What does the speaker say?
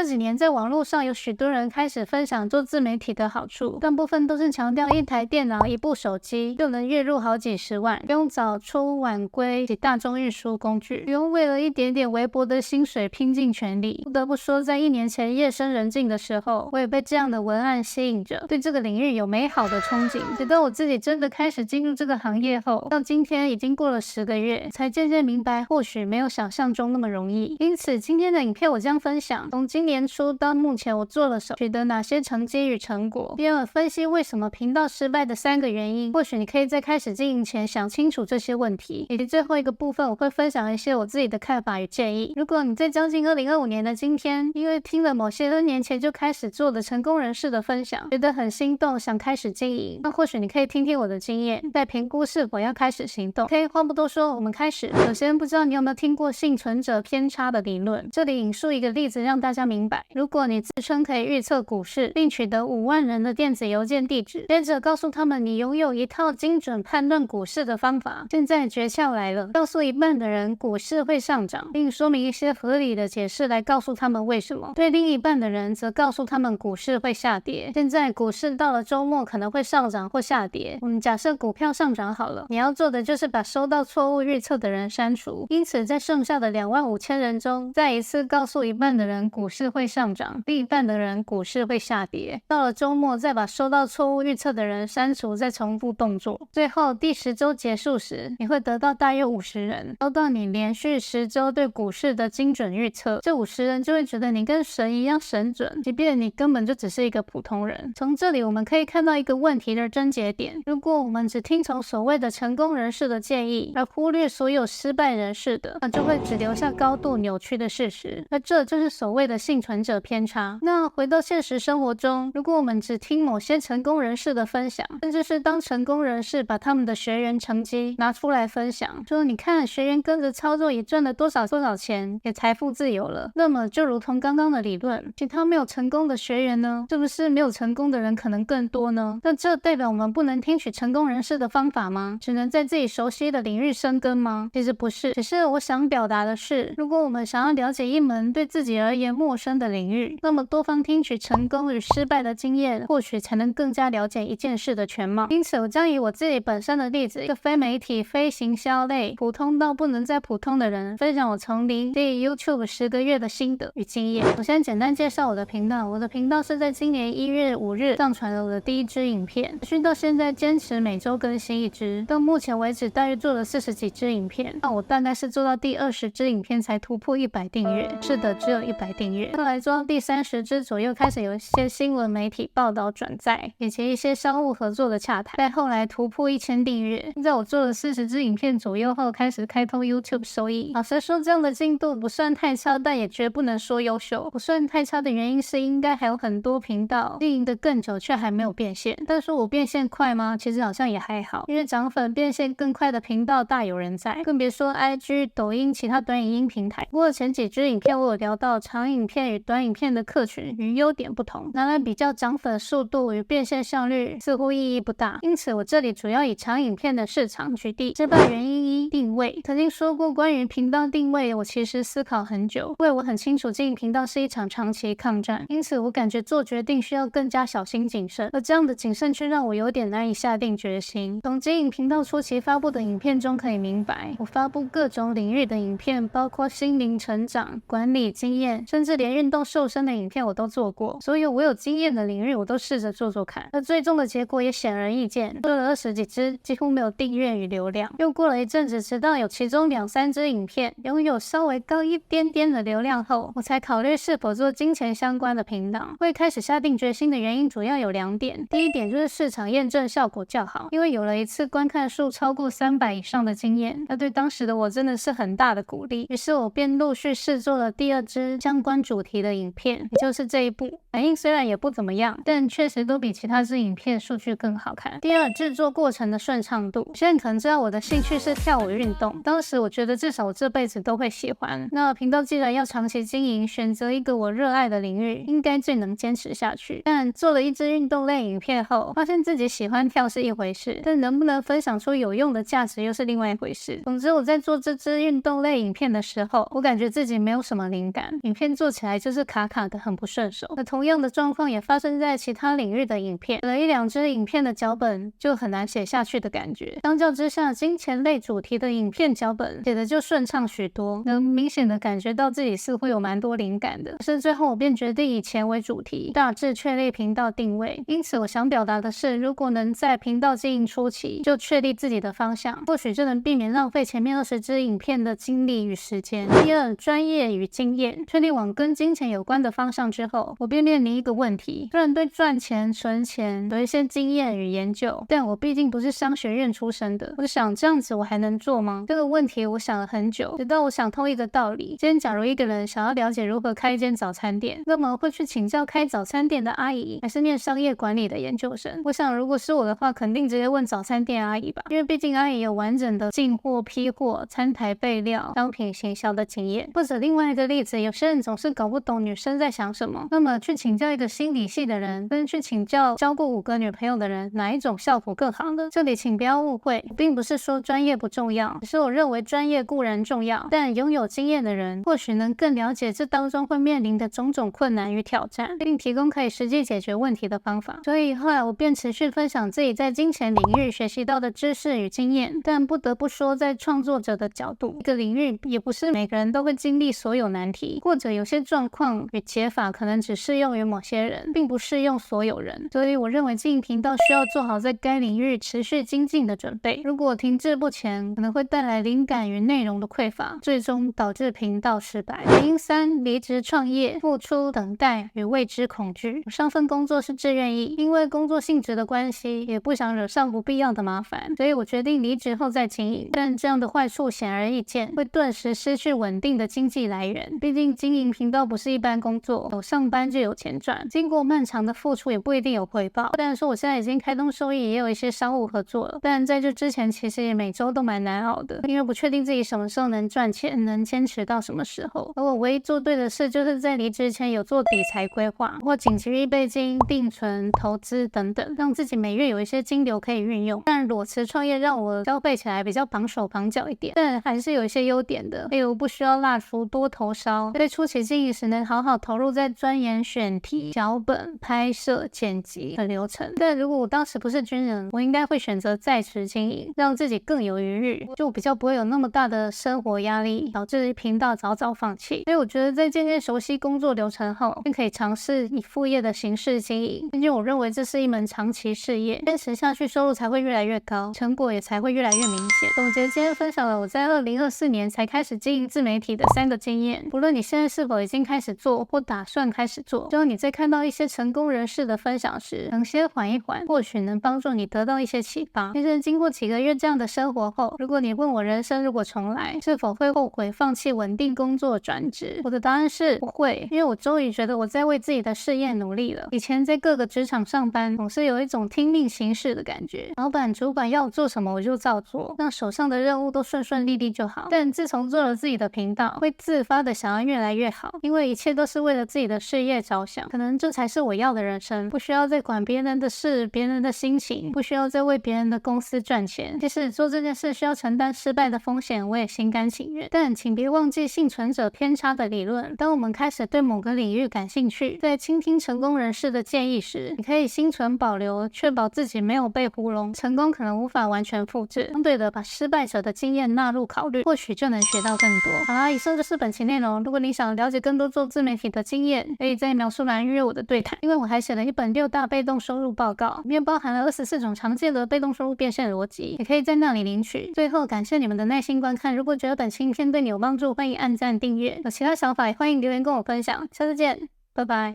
这几年在网络上有许多人开始分享做自媒体的好处，大部分都是强调一台电脑、一部手机就能月入好几十万，不用早出晚归及大众运输工具，不用为了一点点微薄的薪水拼尽全力。不得不说，在1年前夜深人静的时候，我也被这样的文案吸引着，对这个领域有美好的憧憬。直到我自己真的开始进入这个行业后，到今天已经过了10个月，才渐渐明白或许没有想象中那么容易。因此今天的影片我将分享从今年初到目前我做了什么，取得哪些成绩与成果，第二分析为什么频道失败的3个原因。或许你可以在开始经营前想清楚这些问题，以及最后一个部分我会分享一些我自己的看法与建议。如果你在将近2025年的今天，因为听了某些N年前就开始做的成功人士的分享，觉得很心动，想开始经营，那或许你可以听听我的经验，再评估是否要开始行动。OK， 话不多说，我们开始。首先，不知道你有没有听过幸存者偏差的理论？这里引述一个例子让大家明白，如果你自称可以预测股市，并取得5万人的电子邮件地址，接着告诉他们你拥有一套精准判断股市的方法，现在诀窍来了，告诉一半的人股市会上涨，并说明一些合理的解释来告诉他们为什么。对另一半的人则告诉他们股市会下跌，现在股市到了周末可能会上涨或下跌。我们假设股票上涨好了，你要做的就是把收到错误预测的人删除，因此在剩下的25000人中，再一次告诉一半的人股市会上涨，另一半的人股市会下跌。到了周末再把收到错误预测的人删除，再重复动作。最后第10周结束时，你会得到大约50人，收到你连续10周对股市的精准预测。这50人就会觉得你跟神一样神准，即便你根本就只是一个普通人。从这里我们可以看到一个问题的症结点，如果我们只听从所谓的成功人士的建议，而忽略所有失败人士的，那就会只留下高度扭曲的事实，而这就是所谓的幸存者偏差。那回到现实生活中，如果我们只听某些成功人士的分享，甚至是当成功人士把他们的学员成绩拿出来分享，说你看学员跟着操作也赚了多少钱，也财富自由了，那么就如同刚刚的理论，其他没有成功的学员呢，是不是没有成功的人可能更多呢？那这代表我们不能听取成功人士的方法吗？只能在自己熟悉的领域深耕吗？其实不是，只是我想表达的是，如果我们想要了解一门对自己而言陌生的领域，那么多方听取成功与失败的经验，或许才能更加了解一件事的全貌。因此我将以我自己本身的例子，一个非媒体非行销类普通到不能再普通的人，分享我从零经营 YouTube 10个月的心得与经验。我先简单介绍我的频道，我的频道是在今年1月5日上传了我的第1支影片，持续到现在坚持每周更新1支，到目前为止大约做了40几支影片，那我大概是做到第20支影片才突破100订阅，是的，只有100订阅。后来做到第30支左右，开始有一些新闻媒体报道转载，以及一些商务合作的洽谈，再后来突破1000订阅。现在我做了40支影片左右后，开始开通 YouTube 收益。老实说，这样的进度不算太差，但也绝不能说优秀。不算太差的原因是，应该还有很多频道经营的更久，却还没有变现。但说我变现快吗？其实好像也还好，因为涨粉变现更快的频道大有人在，更别说 IG、抖音、其他短影音平台。不过前几支影片我有聊到长影片与短影片的客群与优点不同，拿来比较涨粉速度与变现效率，似乎意义不大。因此我这里主要以长影片的市场举例。失败原因1：定位。曾经说过关于频道定位，我其实思考很久，因为我很清楚经营频道是一场长期抗战，因此我感觉做决定需要更加小心谨慎，而这样的谨慎却让我有点难以下定决心。从经营频道初期发布的影片中可以明白，我发布各种领域的影片，包括心灵成长、管理经验，甚至连运动瘦身的影片我都做过。所有我有经验的领域我都试着做看，而最终的结果也显而易见，做了20几支，几乎没有订阅与流量。又过了一阵子，直到有其中2、3支影片拥有稍微高一点点的流量后，我才考虑是否做金钱相关的频道。会开始下定决心的原因主要有2点。第一点就是市场验证效果较好，因为有了一次观看数超过300以上的经验，那对当时的我真的是很大的鼓励。于是我便陆续试做了第2支相关主题的影片，也就是这一部。反应虽然也不怎么样，但确实都比其他支影片数据更好看。第二，制作过程的顺畅度。现在可能知道我的兴趣是跳舞运动，当时我觉得至少我这辈子都会喜欢。那频道既然要长期经营，选择一个我热爱的领域，应该最能坚持下去。但做了1支运动类影片后，发现自己喜欢跳是一回事，但能不能分享出有用的价值又是另外一回事。总之，我在做这支运动类影片的时候，我感觉自己没有什么灵感，影片做起来来就是卡卡的很不顺手。那同样的状况也发生在其他领域的影片，有了一两支影片的脚本就很难写下去的感觉。相较之下，金钱类主题的影片脚本写的就顺畅许多，能明显的感觉到自己似乎有蛮多灵感的。可是最后我便决定以钱为主题，大致确立频道定位。因此我想表达的是，如果能在频道经营初期就确立自己的方向，或许就能避免浪费前面20支影片的精力与时间。第二，专业与经验。确立往跟金钱有关的方向之后，我便面临一个问题，虽然对赚钱、存钱有一些经验与研究，但我毕竟不是商学院出身的。我就想，这样子我还能做吗？这个问题我想了很久，直到我想通一个道理。今天假如一个人想要了解如何开一间早餐店，那么会去请教开早餐店的阿姨，还是念商业管理的研究生？我想如果是我的话，肯定直接问早餐店阿姨吧，因为毕竟阿姨有完整的进货、批货、餐台备料、商品行销的经验。或者另外一个例子，有些人总是搞不懂女生在想什么，那么去请教一个心理系的人，跟去请教交过5个女朋友的人，哪一种效果更好呢？这里请不要误会，我并不是说专业不重要，只是我认为专业固然重要，但拥有经验的人或许能更了解这当中会面临的种种困难与挑战，并提供可以实际解决问题的方法。所以后来我便持续分享自己在金钱领域学习到的知识与经验。但不得不说，在创作者的角度，一个领域也不是每个人都会经历所有难题，或者有些状况与解法可能只适用于某些人，并不适用所有人。所以我认为经营频道需要做好在该领域持续精进的准备。如果停滞不前，可能会带来灵感与内容的匮乏，最终导致频道失败。原因3：离职创业、付出、等待与未知恐惧。我上份工作是志愿役，因为工作性质的关系，也不想惹上不必要的麻烦，所以我决定离职后再经营。但这样的坏处显而易见，会顿时失去稳定的经济来源。毕竟经营频道不是一般工作，有上班就有钱赚，经过漫长的付出也不一定有回报。虽然说我现在已经开通收益，也有一些商务合作了，但在这之前其实也每周都蛮难熬的，因为不确定自己什么时候能赚钱，能坚持到什么时候。而我唯一做对的事，就是在离职前有做理财规划，或紧急预备金、定存、投资等等，让自己每月有一些金流可以运用。但裸辞创业让我消费起来比较绑手绑脚一点，但还是有一些优点的，例如不需要蜡烛多头烧，在初期经营时能好好投入在钻研选题、脚本、拍摄、剪辑的流程。但如果我当时不是军人，我应该会选择在职经营，让自己更有余裕，就比较不会有那么大的生活压力，导致频道早早放弃。所以我觉得在渐渐熟悉工作流程后，便可以尝试以副业的形式经营，因为我认为这是一门长期事业，坚持下去收入才会越来越高，成果也才会越来越明显。总结今天分享了我在2024年才开始经营自媒体的3个经验，不论你现在是否已经开始做或打算开始做，希望你在看到一些成功人士的分享时，能先缓一缓，或许能帮助你得到一些启发。其实经过几个月这样的生活后，如果你问我人生如果重来，是否会后悔放弃稳定工作转职，我的答案是不会，因为我终于觉得我在为自己的事业努力了。以前在各个职场上班，总是有一种听命行事的感觉，老板主管要我做什么我就照做，让手上的任务都顺顺利利就好。但自从做了自己的频道，会自发的想要越来越好，因为一切都是为了自己的事业着想，可能这才是我要的人生，不需要再管别人的事、别人的心情，不需要再为别人的公司赚钱。即使做这件事需要承担失败的风险，我也心甘情愿。但请别忘记幸存者偏差的理论，当我们开始对某个领域感兴趣，在倾听成功人士的建议时，你可以心存保留，确保自己没有被糊弄。成功可能无法完全复制，相对的把失败者的经验纳入考虑，或许就能学到更多。好啦，以上就是本期内容。如果你想了解更多做自媒体的经验，可以在描述栏预约我的对谈，因为我还写了一本6大被动收入报告，里面包含了24种常见的被动收入变现逻辑，也可以在那里领取。最后感谢你们的耐心观看，如果觉得本期影片对你有帮助，欢迎按赞订阅，有其他想法也欢迎留言跟我分享。下次见，拜拜。